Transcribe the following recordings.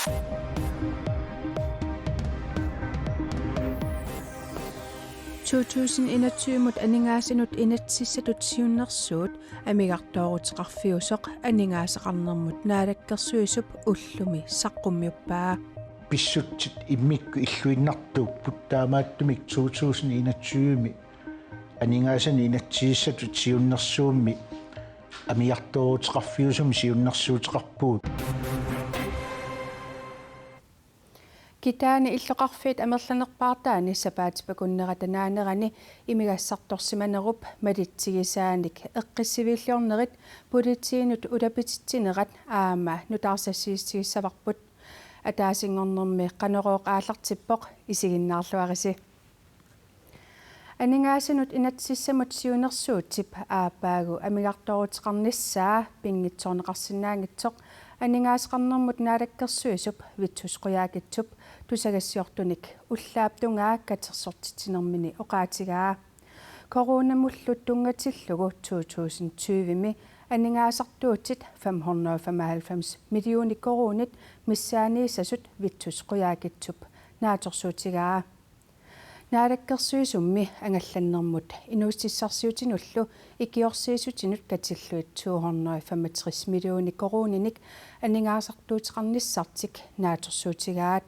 2021 анingaasinut inatsissatut siunnersuut amigartooruteqarfiusoq aningaasaqarnermut naalakkersuisup ullumi saqqummiuppaa pissutsit immikku illuinnartuupput taamaattumik 2021 aningaasani inatsiissatut siunnersuummi amigartooruteqarfiusum siunnersuuteqarpuut kitaani illoqarfiit amerlanerpaartaani sapaatipakunneratanaanерани imigassartorsimanerup malitsigisaanik eqqissivillornerit politiinut ulapitittinerat aama nutaarsassiistigissavарпут атаасингорнэрми qanорооq ааллартиппоq isiginnaarluarisi анингаасанут инатсиссамут сиунерсуутип аапаагу амигарторутеқарниссаа пингитсоорнеқарсинаангитсоқ анингаасеқарнэрмут наалаккерсуисуп витсусқуяакитсуп тусагассиортуник уллааптунгаа катерсортитинермини оқаатигаа коронамуллут тунгатиллугу 2020ми анингаасартуутит 595 миллиони коронит миссааниисасут витсусқуяакитсуп нааторсуутигаа наалаккерсуисумми ангалланнэрмут инуустиссарсиутинуллу икиорсиисутинут катиллуит 265 миллиони корониник анингаасартуутеқарниссартик нааторсуутигаат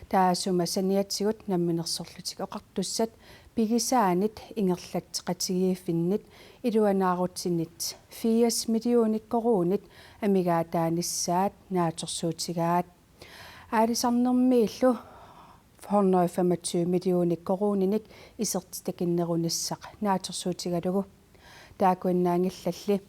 таасума саниатсигут намминерсорлутик оқартуссат пигисаанит ингерлаттеқатигииффиннит илуанаарутсинит 80 миллиони коронит амигаатааниссаат нааторсуутигаат аалисарнэрмииллу 125 миллиони корониник исертитакиннерунissaq нааторсуутигалугу таакуиннаангиллалли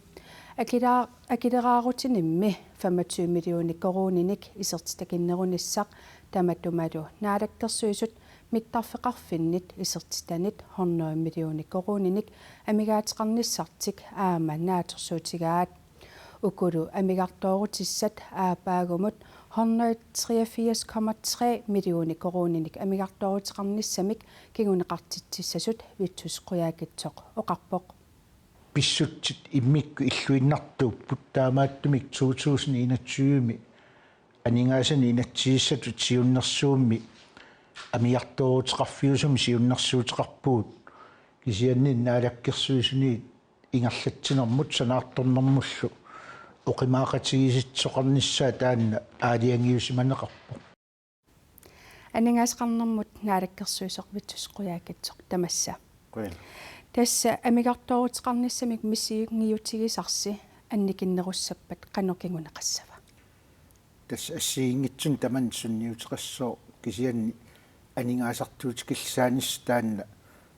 акилераарутинимми 25 миллиони корониник исертитакиннерунissaq таматумалу наалаккерсуисут миттарфеқарфиннит исертитанит 100 миллиони корониник амигаатеқарниссартик аама нааторсуутигаат укулу амигартоорутиссат аапаагумут 183,3 миллиони корониник амигарторутеқарниссамик кигунеқартитсиссасут витсусқуяакитсоқ оқарпоқ писсутсит иммикку иллуиннартууппут таамааттумик 2021ми анингаасани инатсииссатут сиуннерсуумми амиарторутеқарфиусум сиуннерсуутеқарпуут кисианни наалаккерсуисуни ингерлатсинермут санаарторнэрмуллу оқимаақатигиситсоқарниссаа таанна аалиангиусиманеқарпо анингаасеқарнэрмут наалаккерсуисоқ витсусқуяакитсоқ тамасса тасса амигарторутеқарниссамик миссиунгиутигисарси анникиннеруссаппат қанокингунеқассава тасса ассиингитсун таман сунниутеқассоо кисианни анингаасартуутикиллаанис таанна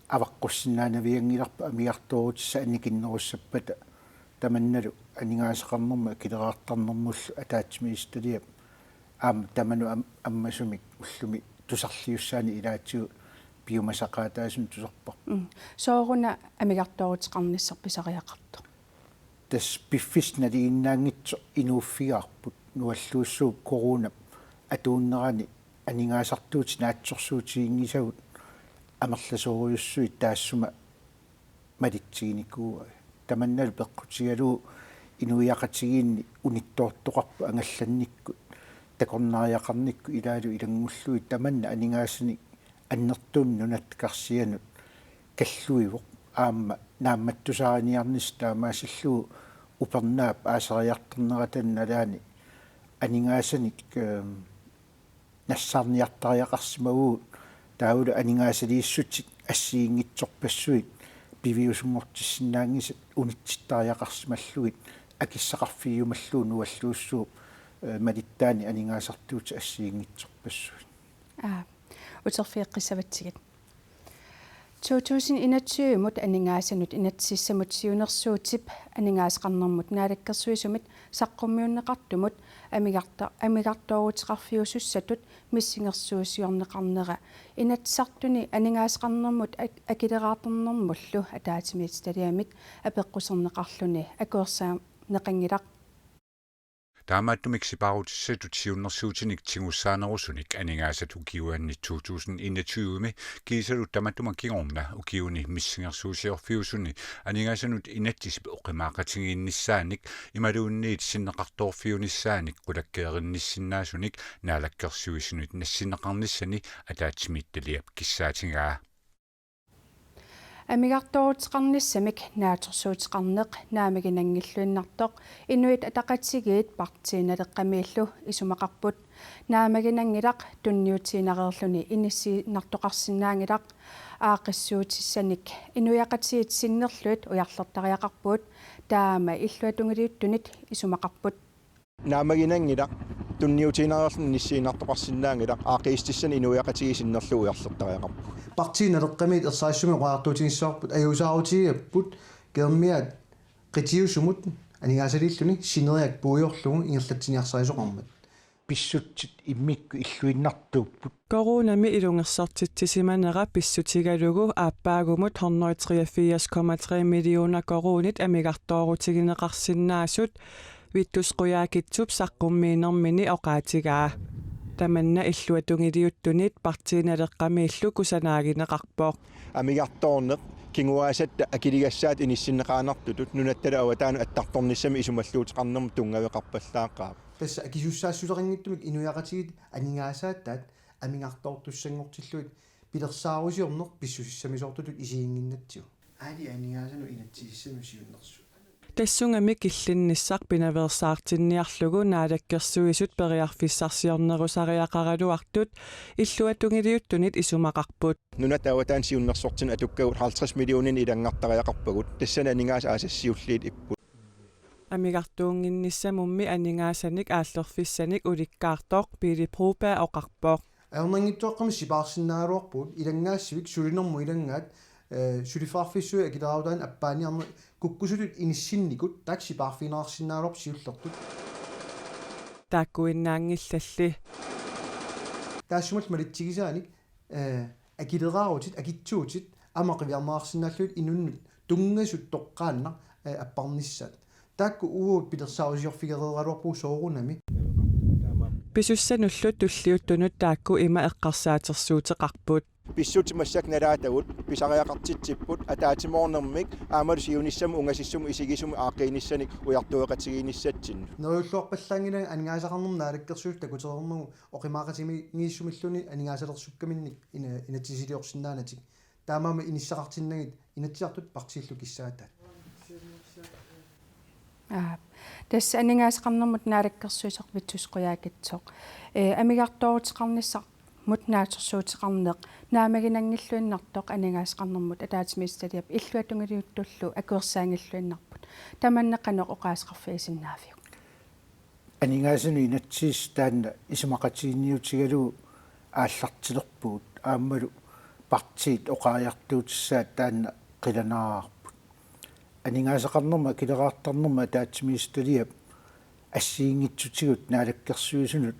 аваққуссинаанавиангиларпа амигарторутисса анникиннеруссаппата таманналу анингаасеқарнэрма килераартарнэрмуллу атаатсимиисталиап аама таману аммасумик уллуми тусарлиуссаани илаатсигу биумасақаатаасун тусарпар сооруна амигарторутеқарниссар писариақарто тас пиффис налииннаангитсо инууффигарпут нуаллууссууп корона атууннерани анингаасартуути наатсорсуутигингисагут амерласоориуссуит таассума малитсигиникууа таманнал пеққутигалуу инуиақатигиинни униттоортоқарпу ангалланниккут такорнаариақарникку илаалу илангуллуи таманна анингаасани аннертуун нунаткарсианут каллуивоқ аама наамматтусааниарнис таамаасиллуу упернаап аасариартернератанналаани анингаасаник нассаарниартариақарсимагуу таула анингаасалииссутик ассиингитсорпассуит пивиусунгортиссинаангисат унитситтариақарсималлугит акиссақарфиумаллуу нуаллууссуу малиттаани анингаасартуути ассиингитсорпассуит утерфиэққиссаватсигит 2021 мут анингаасанут инатсиссамут сиунерсуутип анингаасеқарнэрмут наалаккерсуисумит саққуммиуннеқартумут амигарторутеқарфиусуссатут миссингерсуусиорнеқарнера инатсартуни анингаасеқарнэрмут акилераартернэрмуллу атаатимиит талиамик апеққусернеқарлуни акуерсаа неқангилақ таамааттумик сипарутиссатут сиуннэрсуутиник тигуссаанерусуник анигаасат укиуанни 2021ми кисалут таматтумак кигорна укиуни миссингерсуусиорфиусуни анигаасанут инатсисип оқимаақатигиинниссааник ималуунниит синнеқарторфиунissaaник қулаккееринниссиннаасуник наалаккерсуисунут нассинеқарниссани атаатсимитталиап киссаатигаа амигарторутеқарниссамик наатерсуутеқарнеқ наамагинангиллуиннартоқ инуит атақатсигиит партииналеққамииллу исумақарпут наамагинангилақ тунниутиинарерлүни иниссинартоқарсинаангилақ аақиссуутиссаник инуяқатсиит синнерлуит уярлертариақарпуут таама иллуатунгилиуттунит исумақарпут наамагинангилақ тунниутиинарерлүни ниссиинартоқарсинаангилақ аақиистиссани инуяқатигисиннерлу уярлертариақарпу партиинереккамиит ерсаассуми оqaartuutigiссаарпут аюусаарутигиаппут гермиат qitiusumut анигаасалииллуни синериак пуйорлугу ингерлатсиниарсарисоқармат писсутсит иммикку иллуиннартууппут коронами илунгерсартитсисиманера писсутигалугу ааппаагумут 183,3 миллиона коронит амигарторутигинеқарсинаасут виттусқуяакитсуп саққуммиинермини оqaатигаа таманна иллуатунгилиуттунит партииналеққамииллу кусанаагинеқарпоқ амигарторнеқ кингуаасатта акилигассаат иниссиннеқаанартутут нунаттала аватаану аттарторниссами исумаллуутеқарнерму тунгавеқарпаллааққаа тасса акисуссаассулерингиттумик инуяқатигит анигаасааттаат амингартортуссангортиллуит пилерсаарусиорнеқ писсусиссамисортутут исиингиннатсиу аали анигаасану инатсисиссами сиуннерсу тассунгами киллинниссақ пинаверсаартинниарлугу наалаккерсуисут периарфиссарсиорнерусариақаралуартут иллуатунгилиуттунит исумақарпут нунат аватаан сиуннерсортин атуккагут 50 миллионин илангартариақарпагут тассана анигаас аасассиуллиит иппут амигартуунгинниссамумми анигаасаник ааллерфиссаник уликкаартоқ пилипрупаа оқарпоқ аернангиттуаққами сипаарсинааруарпут илангаассивик сулинерму илангаат сулифаарфиссуи акилараутаан аппааниарна куккусулут иниссинникут таксипаарфинаарсинааруарп сиуллертут тааккуиннаангиллалли таассумал малитсигисааник акилераарутит акитсуутит амақивиарнаарсинааллуит инуннут тунгасут тоққаанна аппарниссаат таакку уут пилерсаарусиорфигереералуарпуу соорунами писуссануллут туллиуттунут таакку има эққарсаатерсуутеқарпут писсутимассак налаатагут писариақартитсиппут атаатимоорнермик аамалу сиунissam унгасиссум исигисум аақииниссаник уяртуеқатигииниссатсин неруллуарпаллаангила анигаасақарнерм наалаккерсуут такутерермагу оқимаақатими нииссумиллуни анигаасалерсуккаминник инатсисилиорсинаанатик таамаама иниссақартиннагит инатсиартут партииллу киссаатаат тасса анигаасақарнермут наалаккерсуисарпитсусқуяакитсоқ амигарторутеқарниссақ мутнаатерсуутеқарнеқ наамагинангиллуиннартоқ анигаасеқарнермут атаатимисталиап иллуатунгилиуттуллу акуерсаангиллуиннарпут таманнеқанеқ оқаасеқарфиасиннаафиу анигаасану инатсис таанна исумақатигинниутигалу ааллартилерпуут ааммалу партиит оқааяартуутиссаат таанна қиланаарпут анигаасеқарнерма килераартарнерма атаатимисталиап ассиингитсутигут наалаккерсуисунут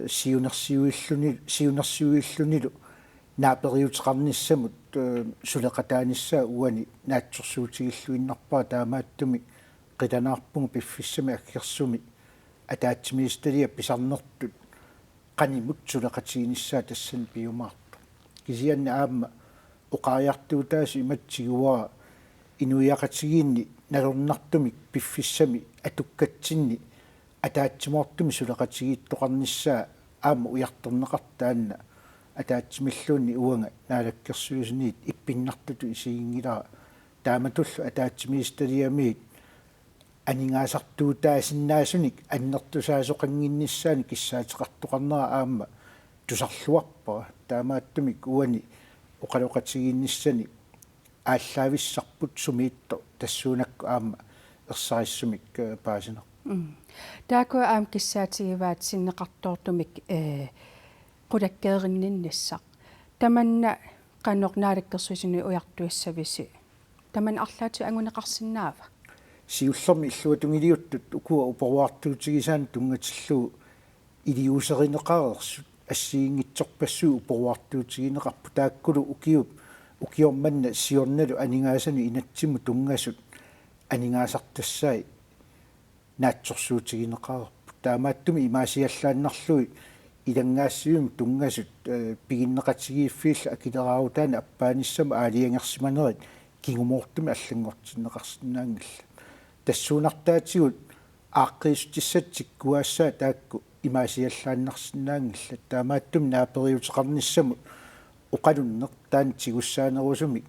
сиунерсиуиллунилу наапериутеқарниссамут сулеқатааниссаа уани наатсорсуутигиллуиннарпаа таамааттуми қиланаарпугу пиффиссами аккерсуми атаатсимисталиа писарнертут qaнимут сулеқатигиниссаа тассан пиумаарпа кисианна аама оқааяартуутаасу иматсигуаа инуяқатигиинни налернартумик пиффиссами атуккатсинни атаатсимоортуми сулеқатигииттоқарниссаа аама уяртернеқартаанна атаатсимиллуунни уанга наалаккерсуисниит иппиннартуту исигингилаа тааматуллу атаатсимисталиамиит анигаасартуутаасиннаасуник аннертусаасоқангинниссаани киссаатеқартоқарнера аама тусарлуарпара таамааттумик уани оқалоқатигиинниссани ааллаависсарпут сумиитто тассуунакку аама ерсариссумик паасинер таакуа аам киссаатигиваат синнеқартоортумик qulakkeerinninnassaq tamanna qanornaalakkersuisuni ujartuissavisi taman arlaatu anguneqarsinnaava сиуллерми иллуатунгилиуттут укуа упоруартуутигисаан тунгатиллуу илиусеринеқарерсут ассиингитсорпассуу упоруартуутигинеқарпу тааккулу укиорманна сиорналу анигаасани инатсиму тунгасут анигаасартассаи наатсорсуутигинеқарпу таамааттуми имаасиаллааннарлуи илангаассиум тунгасут пигиннеқатигииффиилла акилераагутаана аппааниссама аалиангерсиманерит кингумоортуми аллангортиннеқарсинаангилла тассуунартаатигут ааққиистиссат тиккуаассаа таакку имаасиаллааннарсинаангилла таамааттум наапериутеқарниссаму оқалуннеқ таан тигуссаанерусуми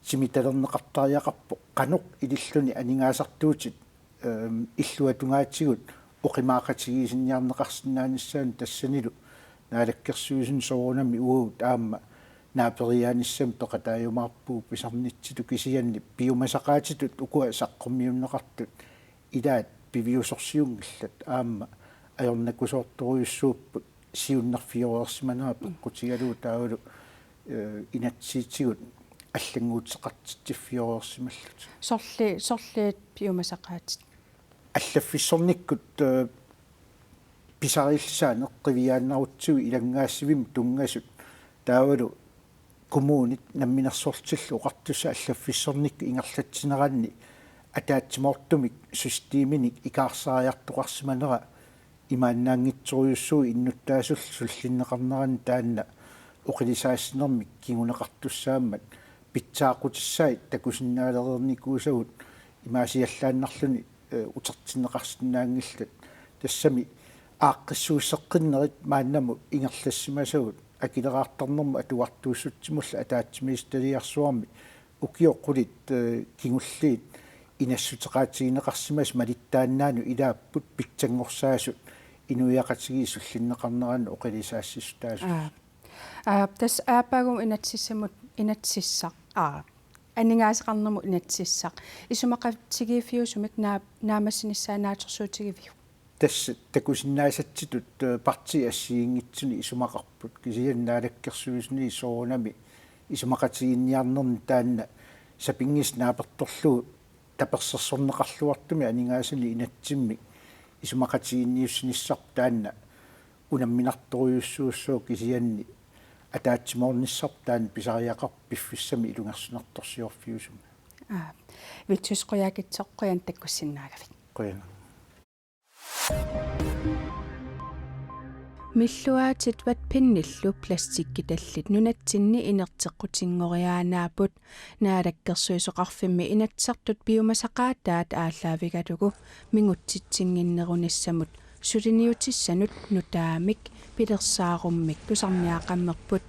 симиталернеқартариақарпо қанеқ илиллуни анингаасартуутит иллуатунгаатигут оқимаақатигисинниарнеқарсинааниссаан тассанилу наалаккерсуусин соорунами уут аама наапериааниссам тоқатааюмаарпуу писарнитситу кисианни пиумасақаатитут укуа саққуммиуннеқартут илаат пивиусорсиунгиллат аама аёрнакусоорторуйуссууппут сиуннарфиорерсиманаа пеққутигалуу таавалу инатсиитсигут аллангуутеқартиттиффиорерсималлут сорли пиумасақаатит аллаффиссорниккут писариллсаан эққивиааннарутсуи илангаассивим тунгасут таавалу коммуунит намминерсортиллу оқартуса аллаффиссорникку ингерлатсинеранни атаатсимортумик системиник икаарсариартоқарсиманера имааннаангитсориуссуи иннуттаасул суллиннеқарнеран таанна оқилисаассинермик кигунеқартуссааммат питсаақутиссаит такусиннаалерерникуусагут имаасиаллааннарлуни утертиннеқарсинаангиллат тассами ааққиссуussеққиннерит мааннаму ингерлассимасагут акилераартарнерма атуартууссутсимулла атаатсимисталиарсуарми укиоққулит кигуллиит инассутеқаатигинеқарсимас малиттааннаану илааппут питсангорсаасут инуиақатиги суллиннеқарнераан оқилисаассистаасу тас аапаагум инатсиссамут инатсиссақ анингаасеқарнерму инатсиссақ исумақатигиифиусумик наамассиниссаанаатерсуутигивиу тасс такусиннаасатситут парти ассиингитсуни исумақарпут кисианнаалаккерсуусни соорунами исумақатигинниарнерни таанна сапингис нааперторлуу таперсерсорнеқарлуартуми анингаасани инатсимми исумақатигинниуссиниссарп таанна унамминарторуйуссууссуу кисианни атаатсимоорниссарп таан писариақарп пиффиссами илунгерсинарторсиорфиусума витсусқояакитсоққуян таккуссиннаагавит қояна миллуаатит пинниллу пластиккиталлит нунатсинни инертеққутингориаанаапут наалаккерсуисоқарфимми инатсартут биумасақаатаат ааллаавигалугу мингутситсингиннеруниссамут сулиниутиссанут нутаамик пилерсааруммик тусарниаақаммерпут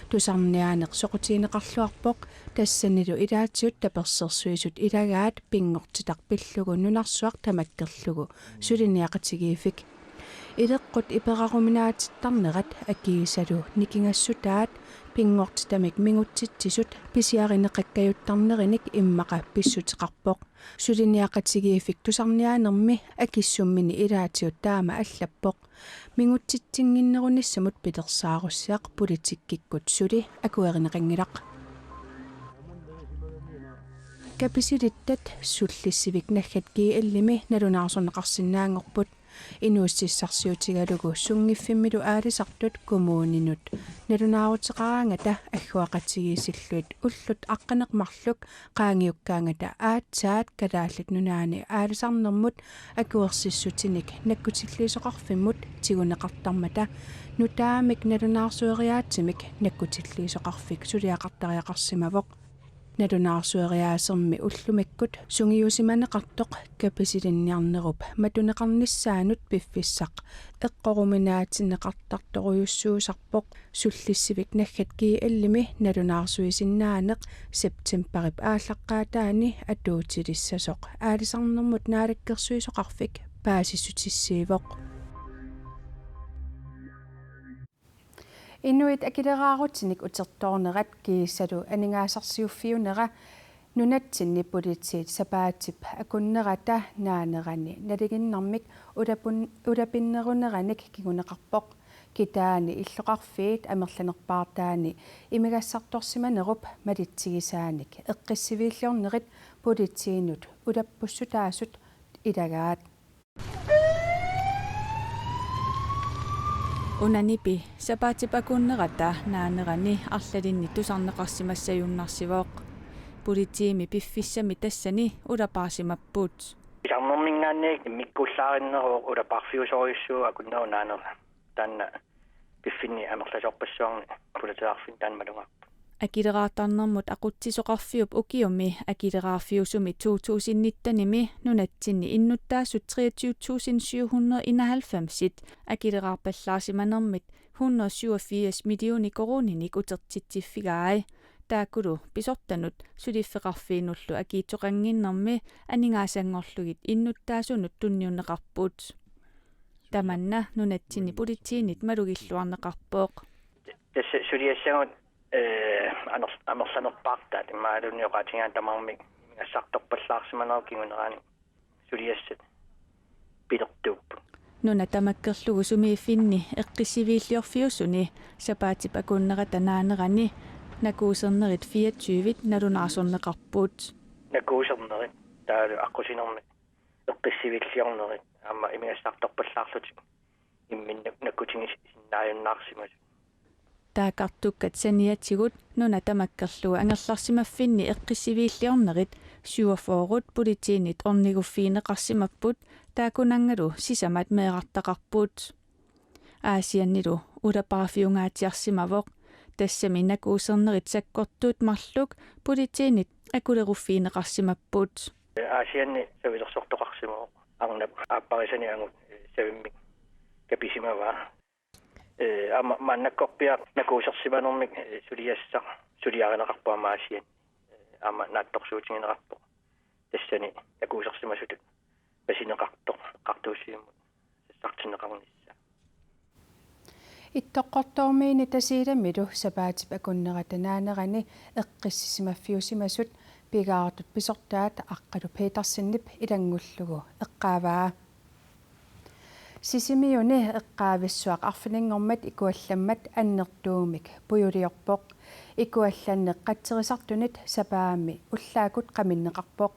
тусарниаанеқ соқутиинеқарлуарпоқ тассанилу илаатиут таперсерсуисут илагаат пингортитарпиллугу нунарсуақ тамаккерлугу сулиниақатигиифик илеққут ипераруминаатиттарнерат акиисалу никингассутаат пингортитамик мингутситсисут писиаринеқаккаюттарнериник иммақа писсутеқарпоқ сулиниақатигиифик тусарниаанерми акиссуммини илаатиут таама аллаппоқ мингутситсингиннеруниссамут пилерсааруссиақ политиккиккут сули акуеринеқангилақ каписилиттат суллиссивик наггат киэллими налунаарсорнеқарсинаангорпут инууссиссарсиутигалугу сунгиффиммилу аалисартут коммуунинут налунаарутеқараангата аггуақатигисиллуит уллут аққанеқмарлук qaangiukkaangata аатсаат калааллат нунаани аалисарнэрмут акуерсиссутиник наккутиллиисоқарфиммут тигунеқартармата нутаамик налунаарсуериаатсимик наккутиллиисоқарфик сулиақартариақарсимавоқ налунаарсуериаасерми уллумаккут сунгиусиманеқартоқ капасилинниарнеруп матунеқарниссаанут пиффиссақ эққоруминаатинеқартарторуйуссуусарпоқ суллиссивик наггат киэллими налунаарсуисиннаанеқ септембарип ааллаққаатаани атуутилиссасоқ аалисарнэрмут наалаккерсуисоқарфик паасиссутиссиивоқ инуит акилераарутиник утерторнерат кииссалу анингаасарсиуффиунера нунатсинни политиит сапаатип акуннерата наанерани налигиннармик улапиннерунераник кигунеқарпоқ китаани иллоқарфиит амерланерпаартаани имигассарторсиманеруп малитсигисааник эққиссивииллиорнерит политиинут улаппуссутаасут илагаат унанипи сапаатипакуннерата наанерани арлалинни тусарнеқарсимассаюннарсивооқ политиими пиффиссами тассани улапаасимаппуут Isarnermingaanniik mikkullaarinneroo uda parfiusorissuu akunnaunaaner taanna piffinni amerlasorpassuarni pulataarfin taanmalunga akileraattarnermut aqutsisoqarfiup ukiumi akileraarfiusumi 2019 nunatsinni innuttaassut 23.791 akileraarpallaasimanermit 187 millioni koruninik utertitsiffigaai taakulu pisortanut suliffeqarfiinullu akiitoqanginnermi aningaasangorlugit innuttaasunut tunniunneqarput tamanna nunatsinni pulitiinit malugilluarneqarpooq tässä suliassangut amersanerpaartaat imaalunniuqaatingaan tamarmik mingassartorpallaarsimanerkinguneraani suliassat pilertuuppu nuna tamakkerlugu sumiiffinni eqqisiviilliorfiussuni sapaatip akunnerata naanerani nakuusernerit 24 nalunaasorneqarpuut nakuusernerit taalu aqusinermi eqqisiviilliornerit amma imingassartorpallaarlutik immin nakkutingis sinnaajunnaarsimus taakartukkat saniatsigut nuna tamakkerlugu angerlarsimaffinni eqqisiviilliornerit 47 pulitiinit orniguffiineqarsimapput taakunangalu sisamat meeqartaqarpuut aasiannilu ulaparafiungaatiarsimavoq tassami nakuusernerit sakkortuut marluk pulitiinit akuleruffiineqarsimapput aasianni savilersortoqarsimoo arnap aapparisani angut savimmik kapisimavaa amma mannakkorpiaq nakuusersimanermik suliassa suliareneqarpuama aasian amma naattorsuutigineqarpo tassani nakuusersimasutut pasineqartoq qartuussiimut sassartinneqarnissa ittоққортоормиини тасииламмилу сапаатип акуннератанааnerani эққиссисимаффиусимасут пигааратут писортаат аққалу петерсиннип илангуллугу эққааваа сисимиуни эққаависсуақ арфинингормат икуалламмат аннертуумик пуйулиорпоқ икуалланне қатсерисартунит сапаами уллаакут қаминнеқарпоқ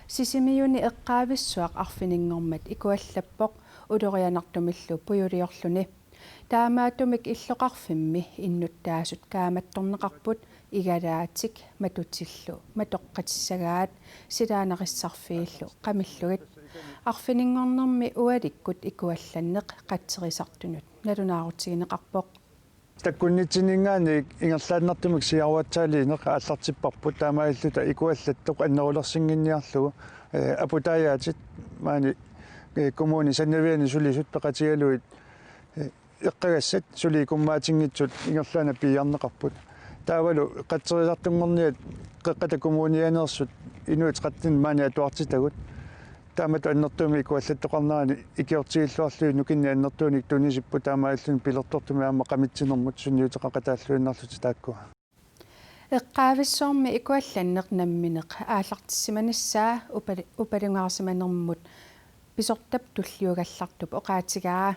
сисимиуни эққаависсуақ арфинингормат икуаллаппоқ улорианартумиллу пуйулиорлуни таамаатумик иллоқарфимми иннуттаасут кааматторнеқарпут игалаатик матутиллу матоққатиссагаат силаанериссарфииллу қамиллугит арфинингорнэрми уаликкут икуалланнеқ қатсерисартунут налунаарутигинеқарпоқ таккуннитсинингаани ингерлааннартумик сиаруатсаалиинеқ ааллартиппарпут таамаиллута икуаллаттоқ аннерулерсингинниарлугу апутаяатит маани коммуни саннавиани сулисут пеқатигалуит эққагассат суликуммаатингитсут ингерлаана пиарнеқарпут таавалу қатсерисартунгорниат қеққата коммунианерсут инуит қаттин маани атуартитагут таамат аннертууми икуаллаттоқарнаани икиортигиллуарлуи нукинни аннертууник тунисиппу таамааллун пилертортуми аама қамитсинэрмут сунниутеқақатааллуиннарлути тааккуа эққаависсуарми икуалланнеқ намминеқ ааллартиссиманассаа упалунгаарсиманермут писортап туллиугаллартуп оқаатигаа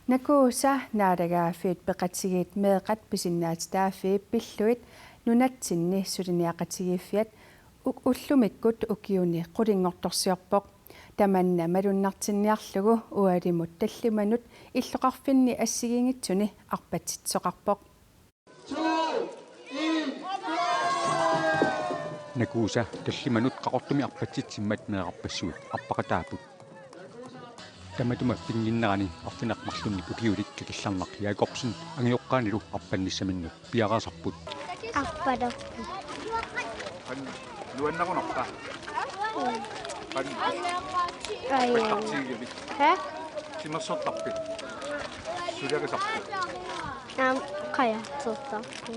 накууса наалагаафиит пеқатигиит меэқат писиннаатитаафиит пиллуит нунатсинни сулиниақатигииффиат уллумиккут укиуни қулингорторсиорпоқ таманна малуннартинниарлугу уалимут таллиманут иллоқарфинни ассигингитсуни арпатситсоқарпоқ накууса таллиманут қақортуми арпатситсиммат меэқарпассуит арпақатаапут таматума пингиннерани арфинеқмарлунни укиуликка килларнақ яакорпсин ангиоққаанилу арпанниссаминнут пиараасарпут арпалерпу луаннарунарпа симерсортарпи сулерисарпу қаяартортарпу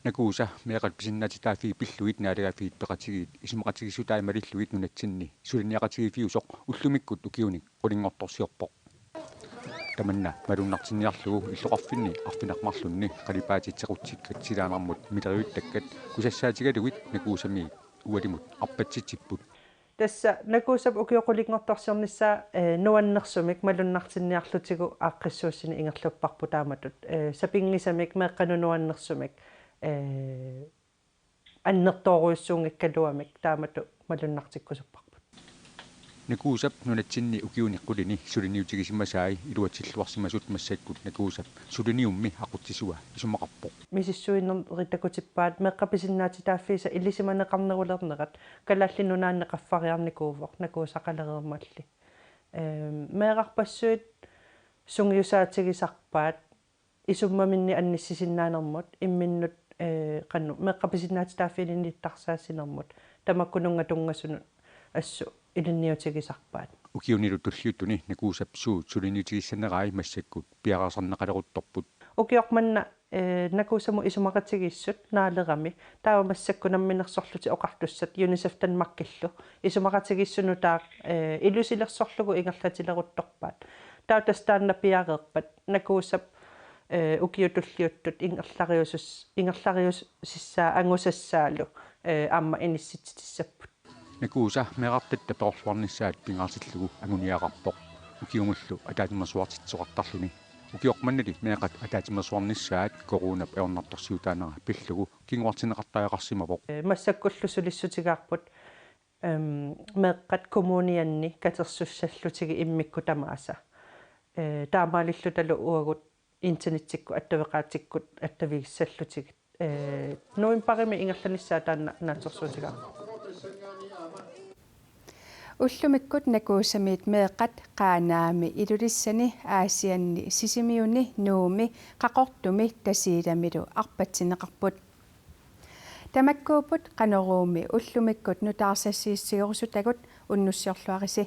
накууса меэқат писиннаатитаафи пиллуит наалагаафиит пеқатигиит исумақатигиссутаи малиллуит нунатсинни сулиниақатигифиусоқ уллумиккут укиуник қулингорторсиорпоқ таманна малуннартинниарлугу иллоқарфинни арфинеқмарлунни қалипаатитсеқутсиккат силаанермут милериуттаккат кусассаатигалугит накуусами уалимут арпатситсиппут тасса накуусап укиоқулингорторсиорнissaа нуаннерсумик малуннартинниарлутигу ааққиссууссини ингерлуппарпу тааматут сапингисамик меққанунуаннерсумик аннертооруйссуунгаккалуамик таамату малуннартиккусуппарпут Nakuusap nunatsinni ukiuniqqulini suliniutigisimmasai iluatilluarsimasut massakkut nakuusap suliniummi aquttisua isumaqarpoq misissuinnerm ritakutippaat meqqapisinnaati taaffiisa illisimaneqarnerulernerat kalaallinunaanneqaffariarnikuuvoq nakuusaqalereermalli meeqarpassuit sungiusaatigisarpaat isummaminni annissisinnaanермут имминнут qannu meqqapisinnaati taaffiilinniittarsaasinermut tamakkununga tungasunut assу илинниутигисарпаат ukiunilu tulliuttuni nakuusap suut suliniutigissanerai massakkut piaqarsarneqaleruttorput ukiormanna nakuusamu isumaqatigissut naalerami taavamassakkunamminersorluti oqartussat UNICEF tanmakkillu isumaqatigissuну taaq ilusilersorlugu ingerlatileruttorpaat tautastaanna piaqeerpat nakuusap ukiutulliuttut ingerlarius sissaa angusassaalu aamma inissititissapпут nakuusa meqartatta peorluarnissaat pingaarsillugu anguniaqarpoq ukiungullu ataatimersuartitsoqartarluni ukiormannali meeqat ataatimersuarnissaat korunap eornartorsiutaanera pillugu kinguartineqartaajaqqarsimapoq massakkullu sulissutigaarput meeqqat kommunianni katersussallutigi immikku tamaasa taamaalillu talu uagut internettikku attaveqaatikkut attavigissallutigit nuimparimi ingerlanissaa taanna naatersuutigaarput уллумиккут накуусамиит меэкъат qaaнаами илулиссани аасианни сисимиуни нууми qaqortumi тасииламилу арпатсинеқарпут тамаккуупут qanoruumi уллумиккут нутаарсассииссигорсутагут уннуссиорлуариси